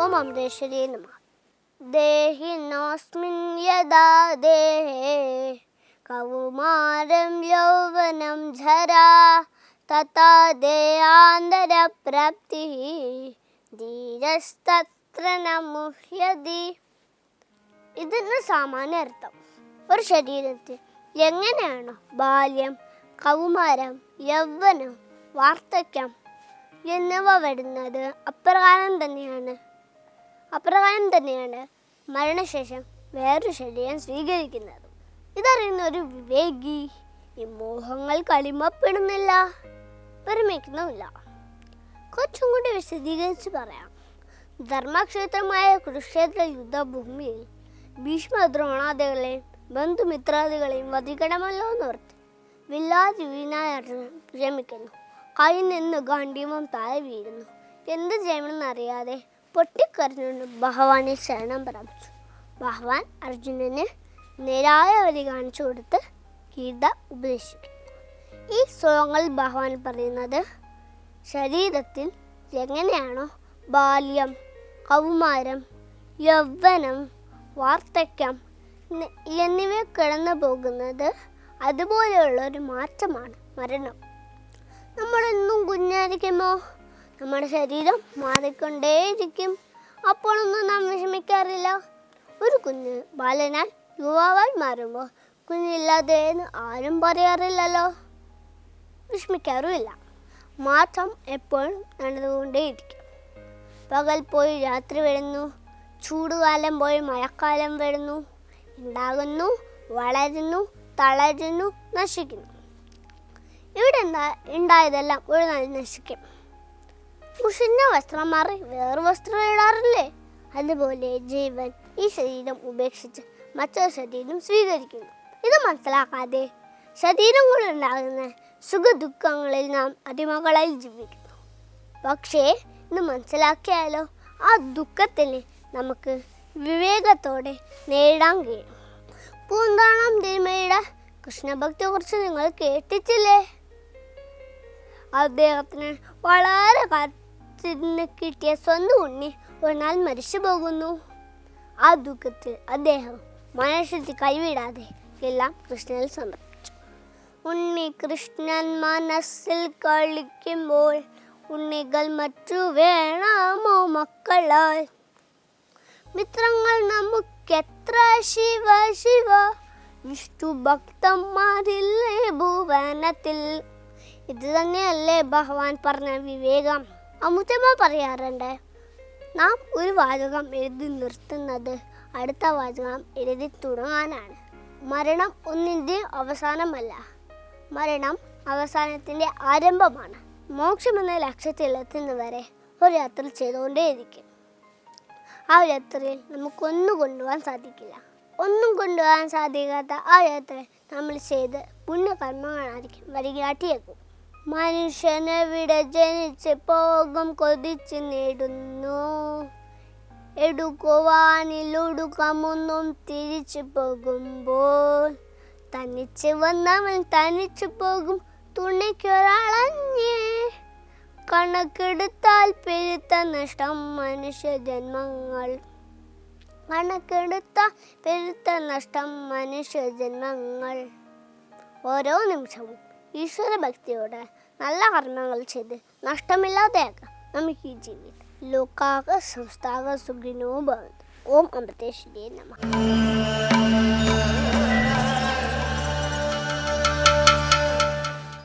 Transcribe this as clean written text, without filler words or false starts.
ഓം അമൃതേശ്വരിയെ നമഃ. ദേഹിനോസ്മിൻ യദാ ദേഹേ കൗമാരം യൗവനം ജരാ തഥാ ദേഹാന്തരപ്രാപ്തിഃ ധീരസ്തത്ര ന മുഹ്യതി. ഇതിന് സാമാന്യ അർത്ഥം: ഒരു ശരീരത്തിൽ എങ്ങനെയാണോ ബാല്യം, കൗമാരം, യൗവനം, വാർദ്ധക്യം എന്നിവ വരുന്നത്, അപ്രകാരം തന്നെയാണ് മരണശേഷം വേറൊരു ശരീരം സ്വീകരിക്കുന്നത്. ഇതറിയുന്ന ഒരു വിവേകി ഈ മോഹങ്ങൾ കളിമപ്പെടുന്നില്ല, വിരമിക്കുന്നുമില്ല. കുറച്ചും കൂടി വിശദീകരിച്ച് പറയാം. ധർമ്മക്ഷേത്രമായ കുരുക്ഷേത്ര യുദ്ധഭൂമിയിൽ ഭീഷ്മ ദ്രോണാദികളെയും ബന്ധുമിത്രാദികളെയും വധിക്കണമല്ലോ എന്നോർത്ത് വില്ലാതി വീണായ അർജുനൻ വിരമിക്കുന്നു. കയ്യിൽ നിന്ന് ഗാണ്ഡീവം താഴെ വീഴുന്നു. എന്ത് ചെയ്യണമെന്നറിയാതെ പൊട്ടിക്കരഞ്ഞുകൊണ്ട് ഭഗവാനെ ശരണം പ്രാപിച്ചു. ഭഗവാൻ അർജുനന് നേരായ വഴി കാണിച്ചു കൊടുത്ത് ഗീത ഉപദേശിക്കുന്നു. ഈ ശ്ലോകങ്ങളിൽ ഭഗവാൻ പറയുന്നത്, ശരീരത്തിൽ എങ്ങനെയാണോ ബാല്യം, കൗമാരം, യൗവനം, വാർദ്ധക്യം എന്നിവ കടന്നു പോകുന്നത്, അതുപോലെയുള്ള ഒരു മാറ്റമാണ് മരണം. നമ്മളെന്നും കുഞ്ഞായിരിക്കുമ്പോൾ നമ്മുടെ ശരീരം മാറിക്കൊണ്ടേയിരിക്കും. അപ്പോഴൊന്നും നാം വിഷമിക്കാറില്ല. ഒരു കുഞ്ഞ് ബാലനാൽ യുവാവായി മാറുമ്പോൾ കുഞ്ഞില്ലാതെയെന്ന് ആരും പറയാറില്ലല്ലോ, വിഷമിക്കാറുമില്ല. മാറ്റം എപ്പോഴും നടന്നുകൊണ്ടേയിരിക്കും. പകൽ പോയി രാത്രി വരുന്നു, ചൂടുകാലം പോയി മഴക്കാലം വരുന്നു, ഉണ്ടാകുന്നു, വളരുന്നു, തളരുന്നു, നശിക്കുന്നു. ഇവിടെ ഉണ്ടായതെല്ലാം ഒരു നാൾ നശിക്കും. മുഷിഞ്ഞ വസ്ത്രം മാറി വേറെ വസ്ത്രം ഇടാറില്ലേ? അതുപോലെ ജീവൻ ഈ ശരീരം ഉപേക്ഷിച്ച് മറ്റൊരു ശരീരം സ്വീകരിക്കുന്നു. ഇത് മനസ്സിലാക്കാതെ ശരീരം കൊണ്ടുണ്ടാകുന്ന സുഖദുഃഖങ്ങളിൽ നാം അടിമകളായി ജീവിക്കുന്നു. പക്ഷേ ഇത് മനസ്സിലാക്കിയാലോ ആ ദുഃഖത്തിന് നമുക്ക് വിവേകത്തോടെ നേരിടാൻ കഴിയും. പൂന്താനം തിരുമയുടെ കൃഷ്ണഭക്തിയെക്കുറിച്ച് നിങ്ങൾ കേട്ടിട്ടില്ലേ? അദ്ദേഹത്തിന് വളരെ കാത്തിരുന്ന് കിട്ടിയ സ്വന്തം ഉണ്ണി ഒരു നാൾ മരിച്ചു പോകുന്നു. ആ ദുഃഖത്തിൽ അദ്ദേഹം മനഃശുദ്ധി കൈവിടാതെ എല്ലാം കൃഷ്ണനിൽ സമർപ്പിച്ചു. ഉണ്ണി കൃഷ്ണൻ മനസ്സിൽ കളിക്കുമ്പോൾ ഉണ്ണികൾ മറ്റു വേണമോ മക്കളായി? മിത്രങ്ങൾ നമുക്കെത്ര ശിവ ശിവ, വിഷ്ണു ഭക്തന്മാരില്ലേ ഭുവനത്തിൽ. ഇത് തന്നെയല്ലേ ഭഗവാൻ പറഞ്ഞ വിവേകം? അമുത്തമ്മ പറയാറുണ്ട്, നാം ഒരു വാചകം എഴുതി നിർത്തുന്നത് അടുത്ത വാചകം എഴുതി തുടങ്ങാനാണ്. മരണം ഒന്നിൻ്റെ അവസാനമല്ല, മരണം അവസാനത്തിൻ്റെ ആരംഭമാണ്. മോക്ഷമെന്ന ലക്ഷ്യത്തിലെത്തുന്നവരെ ഒരു യാത്ര ചെയ്തുകൊണ്ടേയിരിക്കും. ആ യാത്രയിൽ നമുക്കൊന്നും കൊണ്ടുപോകാൻ സാധിക്കില്ല. ഒന്നും കൊണ്ടുപോകാൻ സാധിക്കാത്ത ആ യാത്ര നമ്മൾ ചെയ്ത് പുണ്യകർമ്മങ്ങളായിരിക്കും വഴികാട്ടിയേക്കും. മനുഷ്യനെവിടെ ജനിച്ച് പോകും കൊതിച്ച് നേടുന്നു, എടുക്കുവാനിലൊടുക്കമൊന്നും തിരിച്ചു പോകുമ്പോൾ തനിച്ച് വന്നവൻ തനിച്ചു പോകും തുണയ്ക്കൊരാളഞ്ഞേ. കണക്കെടുത്താൽ പെരുത്ത നഷ്ടം മനുഷ്യജന്മങ്ങൾ, കണക്കെടുത്താൽ പെരുത്ത നഷ്ടം മനുഷ്യജന്മങ്ങൾ. ഓരോ നിമിഷവും ഈശ്വരഭക്തിയോടെ നല്ല കർമ്മങ്ങൾ ചെയ്ത് നഷ്ടമില്ലാതെയാക്കാം നമുക്ക് ഈ ജീവിതം. ലോകാക സംസ്ഥാക സുഖിനോ ഭവന്തു. ഓം അമൃതേശ്വരിയെ നമഃ.